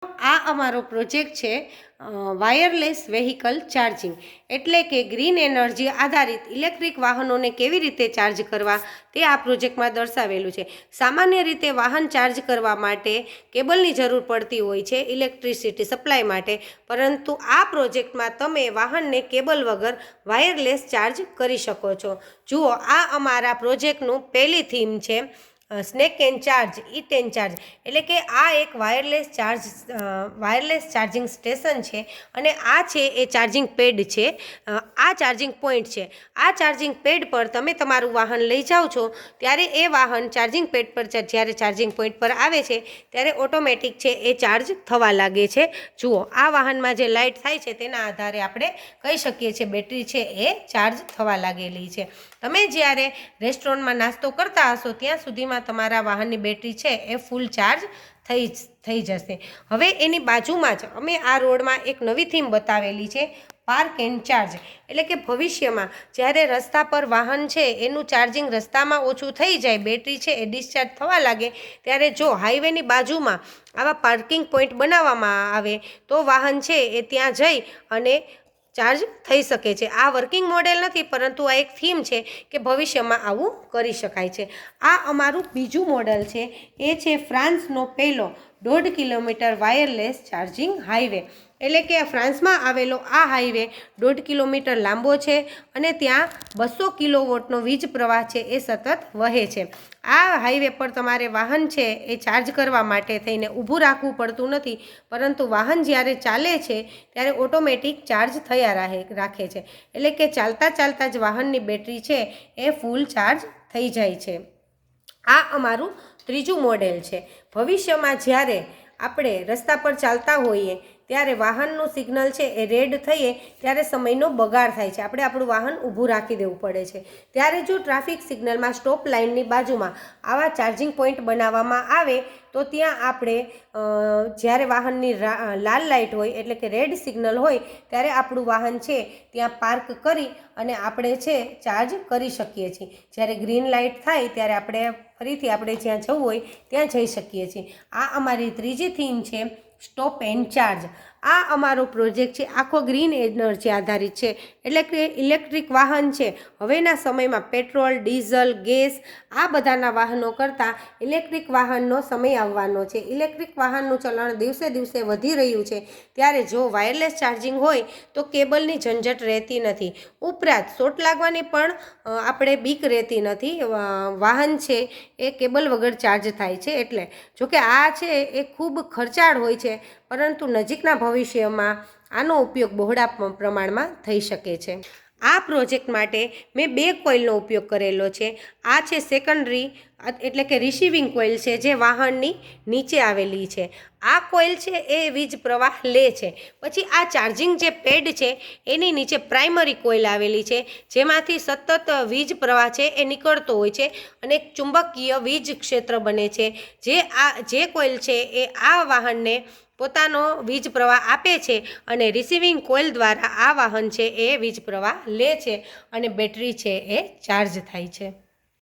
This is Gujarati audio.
આ અમારો પ્રોજેક્ટ છે વાયરલેસ વેહિકલ ચાર્જિંગ, એટલે કે ગ્રીન એનર્જી આધારિત ઇલેક્ટ્રિક વાહનોને કેવી રીતે ચાર્જ કરવા તે આ પ્રોજેક્ટમાં દર્શાવેલું છે. સામાન્ય રીતે વાહન ચાર્જ કરવા માટે કેબલની જરૂર પડતી હોય છે ઇલેક્ટ્રિસિટી સપ્લાય માટે, પરંતુ આ પ્રોજેક્ટમાં તમે વાહનને કેબલ વગર વાયરલેસ ચાર્જ કરી શકો છો. જુઓ, આ અમારા પ્રોજેક્ટનું પહેલી થીમ છે snack and charge, eat and charge, એટલે કે આ એક વાયરલેસ ચાર્જિંગ સ્ટેશન છે અને આ છે એ ચાર્જિંગ પેડ છે. આ ચાર્જિંગ પોઈન્ટ છે. આ ચાર્જિંગ પેડ પર તમે તમારું વાહન લઈ જાઓ છો ત્યારે એ વાહન ચાર્જિંગ પેડ પર જ્યારે ચાર્જિંગ પોઈન્ટ પર આવે છે ત્યારે ઓટોમેટિક છે એ ચાર્જ થવા લાગે છે. જુઓ, આ વાહનમાં જે લાઇટ થાય છે તેના આધારે આપણે કહી શકીએ છીએ બેટરી છે એ ચાર્જ થવા લાગેલી છે. તમે જ્યારે રેસ્ટોરન્ટમાં નાસ્તો કરતા હશો ત્યાં સુધીમાં તમારા વાહનની બેટરી છે એ ફૂલ ચાર્જ થઈ જશે. હવે એની બાજુમાં જ અમે આ રોડમાં એક નવી થીમ બતાવેલી છે પાર્ક એન્ડ ચાર્જ, એટલે કે ભવિષ્યમાં જ્યારે રસ્તા પર વાહન છે એનું ચાર્જિંગ રસ્તામાં ઓછું થઈ જાય, બેટરી છે એ ડિસ્ચાર્જ થવા લાગે, ત્યારે જો હાઈવેની બાજુમાં આવા પાર્કિંગ પોઈન્ટ બનાવવામાં આવે તો વાહન છે એ ત્યાં જઈ અને ચાર્જ થઈ શકે છે. આ વર્કિંગ મોડેલ નથી, પરંતુ આ એક થીમ છે કે ભવિષ્યમાં આવું કરી શકાય છે. આ અમારું બીજું મોડેલ છે, એ છે ફ્રાન્સનો પહેલો 1.5 કિલોમીટર વાયરલેસ ચાર્જિંગ હાઈવે, એટલે કે ફ્રાન્સમાં આવેલો આ હાઈવે 1.5 કિલોમીટર લાંબો છે અને ત્યાં 200 કિલોવોટનો વીજ પ્રવાહ છે એ સતત વહે છે. આ હાઈવે પર તમારે વાહન છે એ ચાર્જ કરવા માટે થઈને ઊભું રાખવું પડતું નથી, પરંતુ વાહન જ્યારે ચાલે છે ત્યારે ઓટોમેટિક ચાર્જ થયા રાખે છે, એટલે કે ચાલતા ચાલતા જ વાહનની બેટરી છે એ ફૂલ ચાર્જ થઈ જાય છે. આ અમારું ત્રીજું મોડેલ છે. ભવિષ્યમાં જ્યારે આપણે રસ્તા પર ચાલતા હોઈએ ત્યારે વાહનનું સિગ્નલ છે એ રેડ થઈએ ત્યારે સમયનો બગાડ થાય છે, આપણે આપણું વાહન ઊભું રાખી દેવું પડે છે. ત્યારે જો ટ્રાફિક સિગ્નલમાં સ્ટોપ લાઇનની બાજુમાં આવા ચાર્જિંગ પોઈન્ટ બનાવવામાં આવે તો ત્યાં આપણે જ્યારે વાહનની લાલ લાઇટ હોય, એટલે કે રેડ સિગ્નલ હોય, ત્યારે આપણું વાહન છે ત્યાં પાર્ક કરી અને આપણે છે ચાર્જ કરી શકીએ છીએ. જ્યારે ગ્રીન લાઇટ થાય ત્યારે આપણે ફરીથી આપણે જ્યાં જવું હોય ત્યાં જઈ શકીએ છીએ. આ અમારી ત્રીજી થીમ છે સ્ટોપ એન્ડ ચાર્જ. આ અમારો પ્રોજેક્ટ છે આખો ગ્રીન એનર્જી આધારિત છે, એટલે કે ઇલેક્ટ્રિક વાહન છે હવેના સમયમાં પેટ્રોલ, ડીઝલ, ગેસ આ બધાના વાહનો કરતાં ઇલેક્ટ્રિક વાહનનો સમય આવવાનો છે. ઇલેક્ટ્રિક વાહનનું ચલણ દિવસે દિવસે વધી રહ્યું છે, ત્યારે જો વાયરલેસ ચાર્જિંગ હોય તો કેબલની ઝંઝટ રહેતી નથી, ઉપરાંત શોર્ટ લાગવાની પણ આપણે બીક રહેતી નથી. વાહન છે એ કેબલ વગર ચાર્જ થાય છે. એટલે જોકે આ છે એ ખૂબ ખર્ચાળ હોય છે, પરંતુ નજીકના ભવિષ્યમાં આનો ઉપયોગ બહોળા પ્રમાણમાં થઈ શકે છે. આ પ્રોજેક્ટ માટે મેં 2 કોઇલનો ઉપયોગ કરેલો છે. આ છે સેકન્ડરી, એટલે કે રિસીવિંગ કોઇલ છે જે વાહનની નીચે આવેલી છે. આ કોઇલ છે એ વીજ પ્રવાહ લે છે. પછી આ ચાર્જિંગ જે પેડ છે એની નીચે પ્રાઇમરી કોઇલ આવેલી છે, જેમાંથી સતત વીજ પ્રવાહ છે એ નીકળતો હોય છે અને એક ચુંબકીય વીજ ક્ષેત્ર બને છે. જે કોઇલ છે એ આ વાહનને પોતાનો વીજ પ્રવાહ આપે છે અને રિસીવિંગ કોઇલ દ્વારા આ વાહન છે એ વીજ પ્રવાહ લે છે અને બેટરી છે એ ચાર્જ થાય છે.